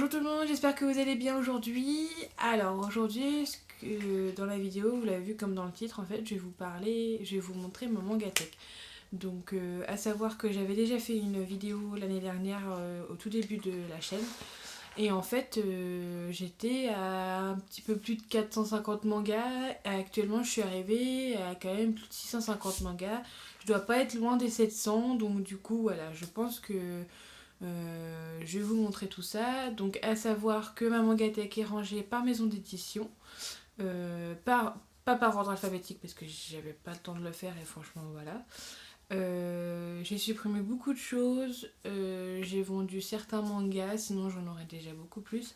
Bonjour tout le monde, j'espère que vous allez bien aujourd'hui. Alors aujourd'hui, dans la vidéo, vous l'avez vu comme dans le titre, en fait, je vais vous montrer mon manga tech. Donc à savoir que j'avais déjà fait une vidéo l'année dernière au tout début de la chaîne. Et en fait, j'étais à un petit peu plus de 450 mangas. Actuellement, je suis arrivée à quand même plus de 650 mangas. Je dois pas être loin des 700, donc du coup, voilà, je pense que je vais vous montrer tout ça. Donc, à savoir que ma mangatech est rangée par maison d'édition, pas par ordre alphabétique parce que j'avais pas le temps de le faire et franchement, voilà. J'ai supprimé beaucoup de choses, j'ai vendu certains mangas, sinon j'en aurais déjà beaucoup plus.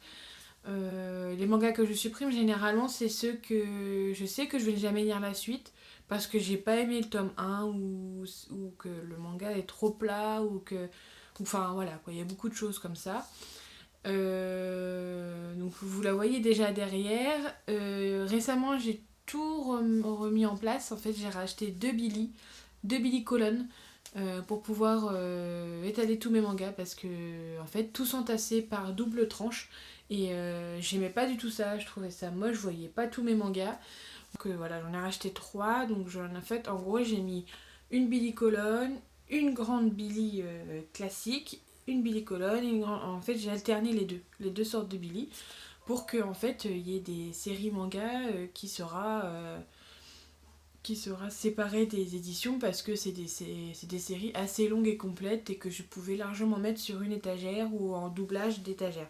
Les mangas que je supprime généralement c'est ceux que je sais que je vais jamais lire la suite parce que j'ai pas aimé le tome 1 ou que le manga est trop plat ou que... Enfin voilà quoi, il y a beaucoup de choses comme ça. Donc vous la voyez déjà derrière. Récemment j'ai tout remis en place. En fait j'ai racheté deux Billy colonnes pour pouvoir étaler tous mes mangas parce que en fait tout s'entassait par double tranche et j'aimais pas du tout ça, je trouvais ça moche, je voyais pas tous mes mangas. Donc voilà, j'en ai racheté trois, donc j'en ai fait en gros j'ai mis une Billy colonne, une grande Billy classique, une Billy colonne, et une grande... En fait j'ai alterné les deux sortes de Billy pour que en fait il y ait des séries manga qui sera séparée des éditions parce que c'est des séries assez longues et complètes et que je pouvais largement mettre sur une étagère ou en doublage d'étagère.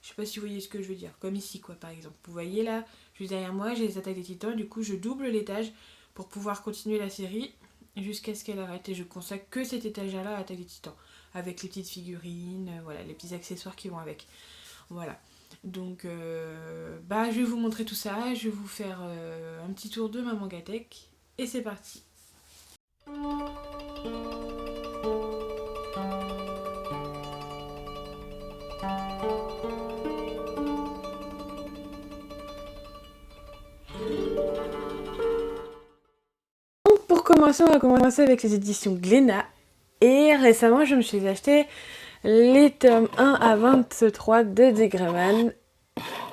Je sais pas si vous voyez ce que je veux dire, comme ici quoi par exemple. Vous voyez là, juste derrière moi j'ai les attaques des titans, du coup je double l'étage pour pouvoir continuer la série jusqu'à ce qu'elle arrête et je consacre que cette étagère là à l'attaque des titans avec les petites figurines, voilà, les petits accessoires qui vont avec. Voilà. Donc je vais vous montrer tout ça, je vais vous faire un petit tour de ma mangatech et c'est parti. Donc pour commencer, on va commencer avec les éditions Glénat. Et récemment, je me suis acheté les tomes 1 à 23 de Diagraman,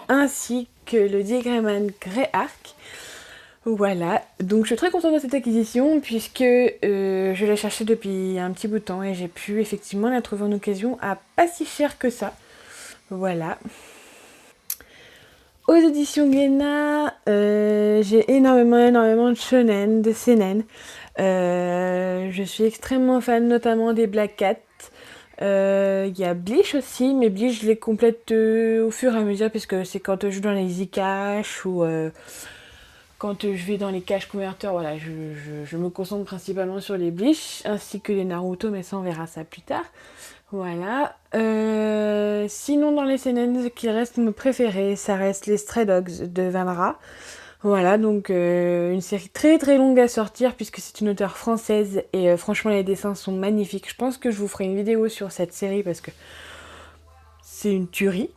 ainsi que le Diagraman Greyark. Voilà, donc je suis très contente de cette acquisition puisque je l'ai cherchée depuis un petit bout de temps et j'ai pu effectivement la trouver en occasion à pas si cher que ça. Voilà. Aux éditions Glénat, j'ai énormément de shonen, de seinen. Je suis extrêmement fan notamment des Black Cat. Il y a Bleach aussi, mais Bleach je les complète au fur et à mesure puisque c'est quand je joue dans les Easy Cash ou quand je vais dans les caches converteurs, voilà, je me concentre principalement sur les Bleach ainsi que les Naruto, mais ça on verra ça plus tard. Voilà. Sinon, dans les seinen, ce qui reste mes préférés, ça reste les Stray Dogs de Vanra. Voilà, donc une série très longue à sortir puisque c'est une auteure française et franchement les dessins sont magnifiques. Je pense que je vous ferai une vidéo sur cette série parce que c'est une tuerie.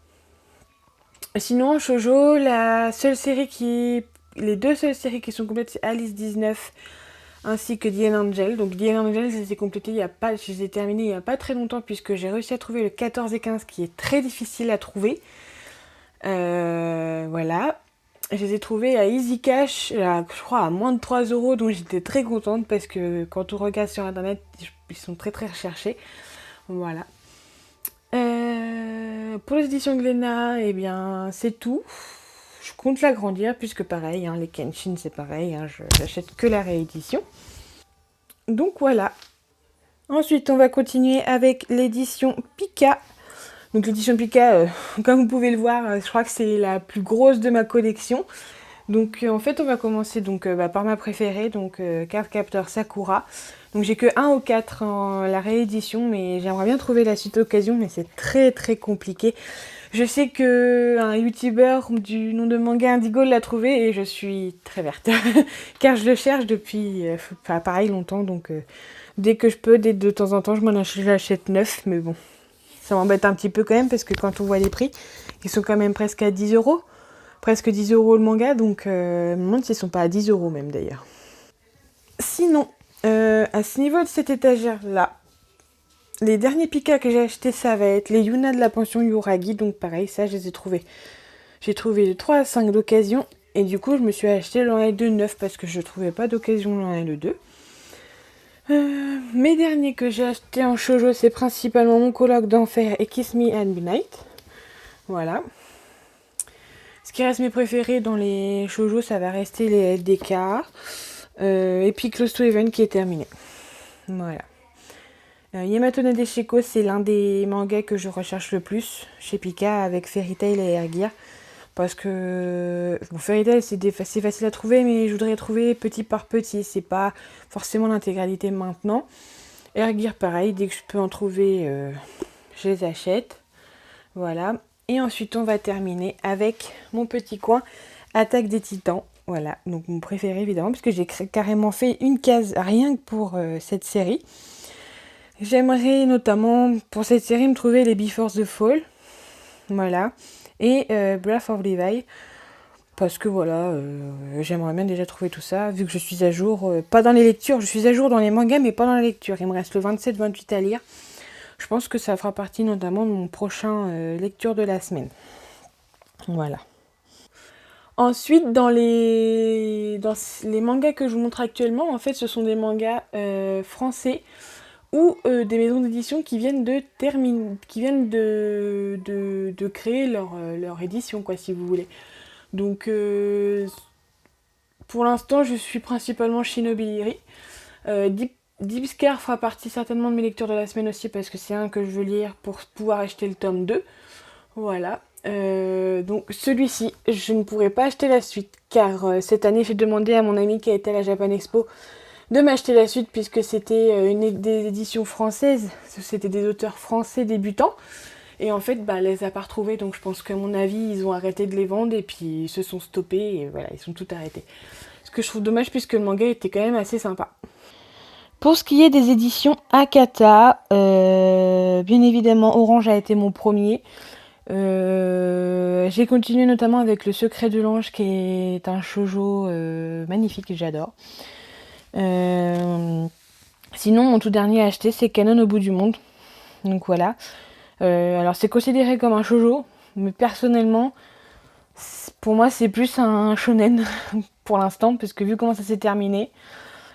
Sinon, Shoujo, les deux seules séries qui sont complètes, c'est Alice 19 ainsi que The Angel. Donc The Angel, je les ai complétées je les ai terminées il n'y a pas très longtemps puisque j'ai réussi à trouver le 14 et 15 qui est très difficile à trouver. Voilà. Je les ai trouvés à Easy Cash, je crois à moins de 3 €, donc j'étais très contente parce que quand on regarde sur internet, ils sont très recherchés. Voilà. Pour les éditions Glénat, eh bien c'est tout. Je compte l'agrandir puisque pareil, hein, les Kenshin c'est pareil, hein, j'achète que la réédition. Donc voilà. Ensuite on va continuer avec l'édition Pika. Donc l'édition Pika, comme vous pouvez le voir, je crois que c'est la plus grosse de ma collection. Donc en fait on va commencer par ma préférée, donc Cardcaptor Sakura. Donc j'ai que 1 au 4 en la réédition, mais j'aimerais bien trouver la suite occasion, mais c'est très compliqué. Je sais que un youtubeur du nom de Manga Indigo l'a trouvé et je suis très verte. Car je le cherche depuis pareil longtemps, donc dès que je peux, dès de temps en temps, j'achète neuf, mais bon. Ça m'embête un petit peu quand même parce que quand on voit les prix, ils sont quand même presque à 10 €. Presque 10 € le manga, donc je me demande s'ils sont pas à 10 € même d'ailleurs. Sinon, à ce niveau de cette étagère-là, les derniers Pika que j'ai achetés, ça va être les Yuna de la pension Yuragi. Donc pareil, ça je les ai trouvés. J'ai trouvé le 3 à 5 d'occasion. Et du coup, je me suis acheté le 1 et 2 neuf parce que je ne trouvais pas d'occasion le 1 et le 2. Mes derniers que j'ai achetés en shoujo, c'est principalement Mon colloque d'enfer et Kiss Me at Midnight. Voilà. Ce qui reste mes préférés dans les shoujo, ça va rester les LDK. Et puis Close to Heaven qui est terminé. Voilà. Yamato Nadeshiko, c'est l'un des mangas que je recherche le plus chez Pika avec Fairy Tail et Air Gear. Parce que bon, Fairy Tail c'est facile à trouver, mais je voudrais trouver petit par petit. C'est pas forcément l'intégralité maintenant. Air Gear pareil, dès que je peux en trouver, je les achète. Voilà. Et ensuite on va terminer avec mon petit coin Attaque des Titans. Voilà, donc mon préféré évidemment, parce que j'ai carrément fait une case rien que pour cette série. J'aimerais notamment pour cette série me trouver les Before the Fall. Voilà. Et Breath of Levi. Parce que voilà, j'aimerais bien déjà trouver tout ça, vu que je suis à jour, pas dans les lectures, je suis à jour dans les mangas, mais pas dans la lecture. Il me reste le 27-28 à lire. Je pense que ça fera partie notamment de mon prochain lecture de la semaine. Voilà. Ensuite, dans les mangas que je vous montre actuellement, en fait, ce sont des mangas français ou des maisons d'édition qui viennent de créer leur édition, quoi, si vous voulez. Donc, pour l'instant, je suis principalement Shinobi Deep Scar fera partie certainement de mes lectures de la semaine aussi, parce que c'est un que je veux lire pour pouvoir acheter le tome 2. Voilà. Donc celui-ci, je ne pourrai pas acheter la suite, car cette année, j'ai demandé à mon ami qui a été à la Japan Expo de m'acheter la suite, puisque c'était des éditions françaises, c'était des auteurs français débutants. Et en fait, elle les a pas retrouvés, donc je pense qu'à mon avis, ils ont arrêté de les vendre et puis ils se sont stoppés et voilà, ils sont tout arrêtés. Ce que je trouve dommage puisque le manga était quand même assez sympa. Pour ce qui est des éditions Akata, bien évidemment, Orange a été mon premier. J'ai continué notamment avec Le Secret de l'Ange, qui est un shoujo magnifique que j'adore. Sinon, mon tout dernier acheté, c'est Canon au bout du monde. Donc voilà. Alors c'est considéré comme un shoujo, mais personnellement, pour moi c'est plus un shonen pour l'instant, parce que vu comment ça s'est terminé,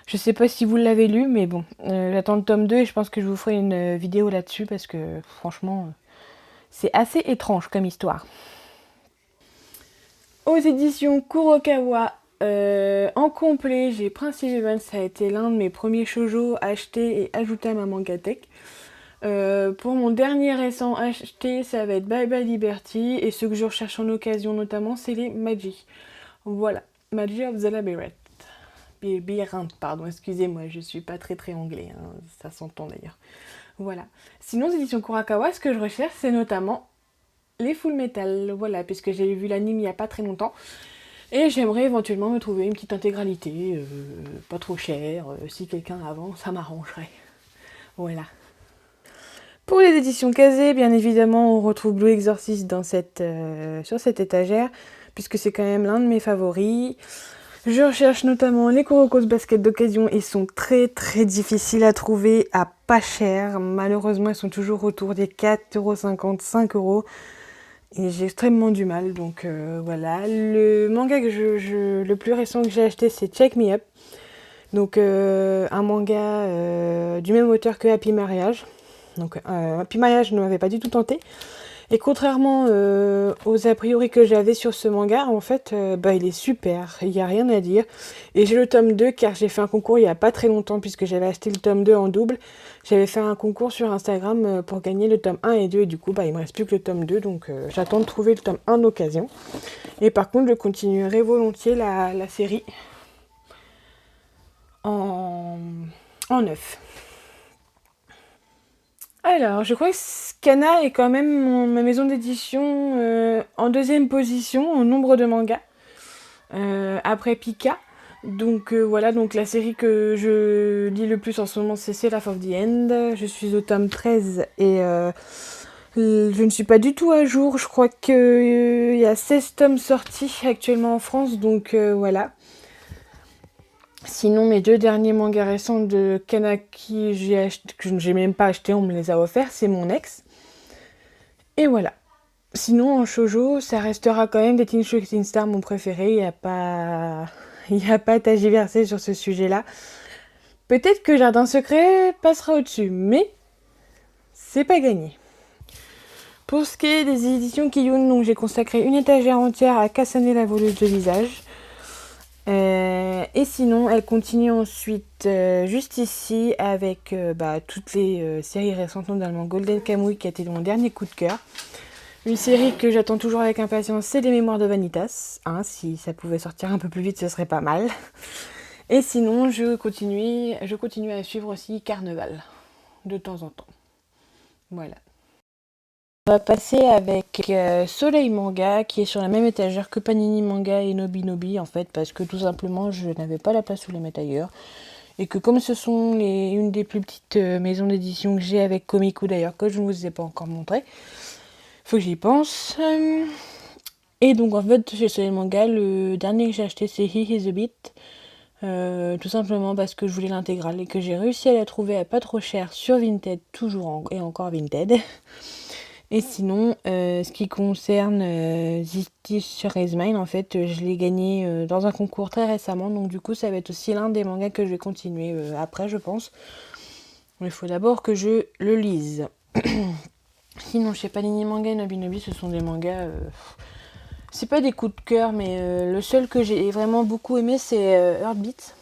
je sais pas si vous l'avez lu, mais bon, j'attends le tome 2 et je pense que je vous ferai une vidéo là-dessus, parce que franchement, c'est assez étrange comme histoire. Aux éditions Kurokawa, en complet, j'ai Prince Eleven, ça a été l'un de mes premiers shoujo achetés et ajoutés à ma mangatech. Pour mon dernier récent acheté, ça va être Bye Bye Liberty, et ce que je recherche en occasion notamment, c'est les Magi. Voilà, Magi of the Labyrinth. Pardon, excusez-moi, je suis pas très anglais, hein, ça s'entend d'ailleurs. Voilà. Sinon, éditions Kurokawa, ce que je recherche, c'est notamment les Full Metal, voilà, puisque j'ai vu l'anime il y a pas très longtemps. Et j'aimerais éventuellement me trouver une petite intégralité, pas trop chère, si quelqu'un avant, ça m'arrangerait. Voilà. Pour les éditions Kazé, bien évidemment, on retrouve Blue Exorcist sur cette étagère, puisque c'est quand même l'un de mes favoris. Je recherche notamment les Kurokos Basket d'occasion. Ils sont très difficiles à trouver à pas cher. Malheureusement, ils sont toujours autour des 4,50€, 5€. Et j'ai extrêmement du mal, donc voilà. Le manga le plus récent que j'ai acheté, c'est Check Me Up. Donc un manga du même auteur que Happy Marriage. Donc Happy Marriage ne m'avait pas du tout tenté. Et contrairement aux a priori que j'avais sur ce manga, en fait, il est super, il n'y a rien à dire. Et j'ai le tome 2 car j'ai fait un concours il n'y a pas très longtemps puisque j'avais acheté le tome 2 en double. J'avais fait un concours sur Instagram pour gagner le tome 1 et 2 et du coup il me reste plus que le tome 2, donc j'attends de trouver le tome 1 d'occasion. Et par contre je continuerai volontiers la série en neuf. Alors, je crois que Kana est quand même ma maison d'édition en deuxième position au nombre de mangas, après Pika. Donc voilà, donc la série que je lis le plus en ce moment, c'est Seraph of the End. Je suis au tome 13 et je ne suis pas du tout à jour. Je crois qu'il y a 16 tomes sortis actuellement en France, donc voilà. Sinon, mes 2 derniers mangas récents de Kanaki que j'ai même pas acheté, on me les a offerts, c'est mon ex. Et voilà. Sinon, en shoujo, ça restera quand même des Teen Shooting Star mon préféré. Il y a pas à tergiverser sur ce sujet-là. Peut-être que Jardin Secret passera au-dessus, mais c'est pas gagné. Pour ce qui est des éditions Kiyun, donc j'ai consacré une étagère entière à Kasane la voleuse de visage. Et sinon, elle continue ensuite juste ici avec toutes les séries récentes, notamment Golden Kamuy qui a été mon dernier coup de cœur. Une série que j'attends toujours avec impatience, c'est Les Mémoires de Vanitas. Si ça pouvait sortir un peu plus vite, ce serait pas mal. Et sinon, je continue à suivre aussi Carnaval, de temps en temps. Voilà. On va passer avec Soleil Manga, qui est sur la même étagère que Panini Manga et Nobi Nobi, en fait, parce que tout simplement, je n'avais pas la place où les mettre ailleurs. Et que comme ce sont une des plus petites maisons d'édition que j'ai avec Komiku d'ailleurs, que je ne vous ai pas encore montré, faut que j'y pense. Et donc en fait, chez Soleil Manga, le dernier que j'ai acheté, c'est He Is a Beat. Tout simplement parce que je voulais l'intégrale et que j'ai réussi à la trouver à pas trop cher sur Vinted, toujours et encore Vinted. Et sinon, ce qui concerne This sur Is Mine, en fait, je l'ai gagné dans un concours très récemment, donc du coup, ça va être aussi l'un des mangas que je vais continuer après, je pense. Mais il faut d'abord que je le lise. Sinon, chez Panini Manga et Nobi Nobi, ce sont des mangas... c'est pas des coups de cœur, mais le seul que j'ai vraiment beaucoup aimé, c'est Heartbeat.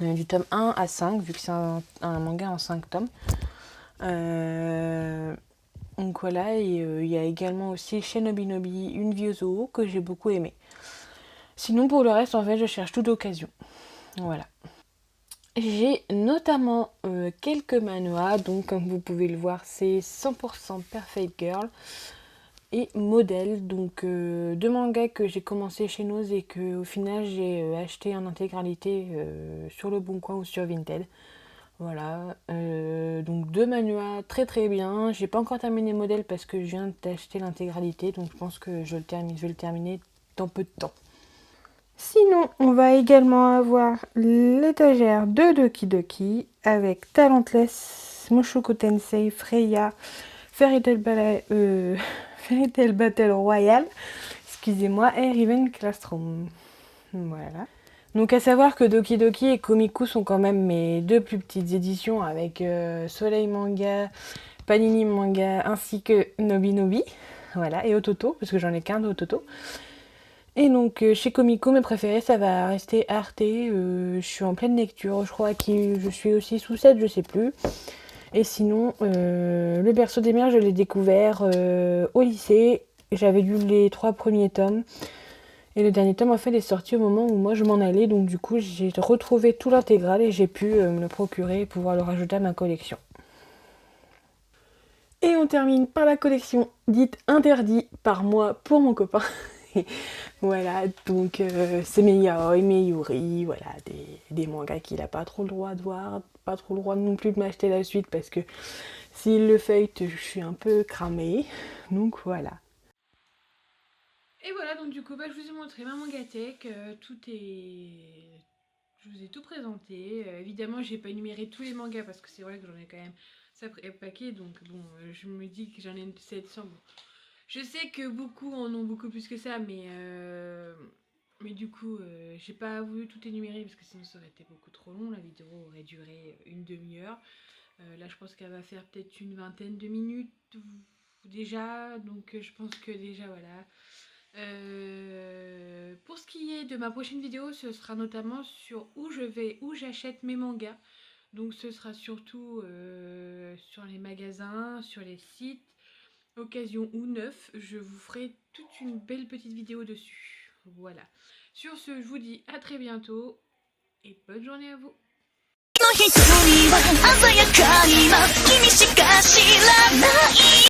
Du tome 1 à 5, vu que c'est un manga en 5 tomes. Donc voilà, et il y a également aussi chez Nobi Nobi Une vie au zoo que j'ai beaucoup aimé. Sinon pour le reste, en fait, je cherche toute occasion. Voilà. J'ai notamment quelques manhwas, donc comme vous pouvez le voir, c'est 100% Perfect Girl et Modèle, donc 2 mangas que j'ai commencé chez nous et que au final j'ai acheté en intégralité sur le Bon Coin ou sur Vinted. Voilà, donc 2 manhwas très très bien. J'ai pas encore terminé Modèle parce que je viens d'acheter l'intégralité, donc je pense que je vais le terminer dans peu de temps. Sinon, on va également avoir l'étagère de Doki Doki avec Talentless, Mushoku Tensei, Freya, Fairy Tail Battle Royale, excusez-moi, et Riven Classroom. Voilà. Donc à savoir que Doki Doki et Komiku sont quand même mes 2 plus petites éditions avec Soleil Manga, Panini Manga ainsi que Nobi Nobi. Voilà, et Ototo, parce que j'en ai qu'un de Ototo. Et donc chez Komiku, mes préférés, ça va rester Arte. Je suis en pleine lecture, je crois que je suis aussi sous 7, je sais plus. Et sinon, le berceau des mers, je l'ai découvert au lycée. J'avais lu les 3 premiers tomes. Et le dernier tome, en fait, est sorti au moment où moi je m'en allais. Donc du coup, j'ai retrouvé tout l'intégral et j'ai pu me le procurer et pouvoir le rajouter à ma collection. Et on termine par la collection dite interdit par moi pour mon copain. Voilà, donc c'est mes yaoi, mes yuri, voilà, des mangas qu'il a pas trop le droit de voir, pas trop le droit non plus de m'acheter la suite parce que s'il le feuillete, je suis un peu cramée. Donc voilà. Et voilà, donc du coup, je vous ai montré ma mangatech, je vous ai tout présenté. Évidemment, j'ai pas énuméré tous les mangas parce que c'est vrai que j'en ai quand même ça paquet, donc bon, je me dis que j'en ai 700. Bon. Je sais que beaucoup en ont beaucoup plus que ça, mais du coup, j'ai pas voulu tout énumérer parce que sinon ça aurait été beaucoup trop long. La vidéo aurait duré une demi-heure. Là, je pense qu'elle va faire peut-être une vingtaine de minutes déjà, donc je pense que déjà voilà. Pour ce qui est de ma prochaine vidéo, ce sera notamment sur où j'achète mes mangas. Donc ce sera surtout sur les magasins, sur les sites, occasion ou neuf. Je vous ferai toute une belle petite vidéo dessus. Voilà. Sur ce, je vous dis à très bientôt et bonne journée à vous.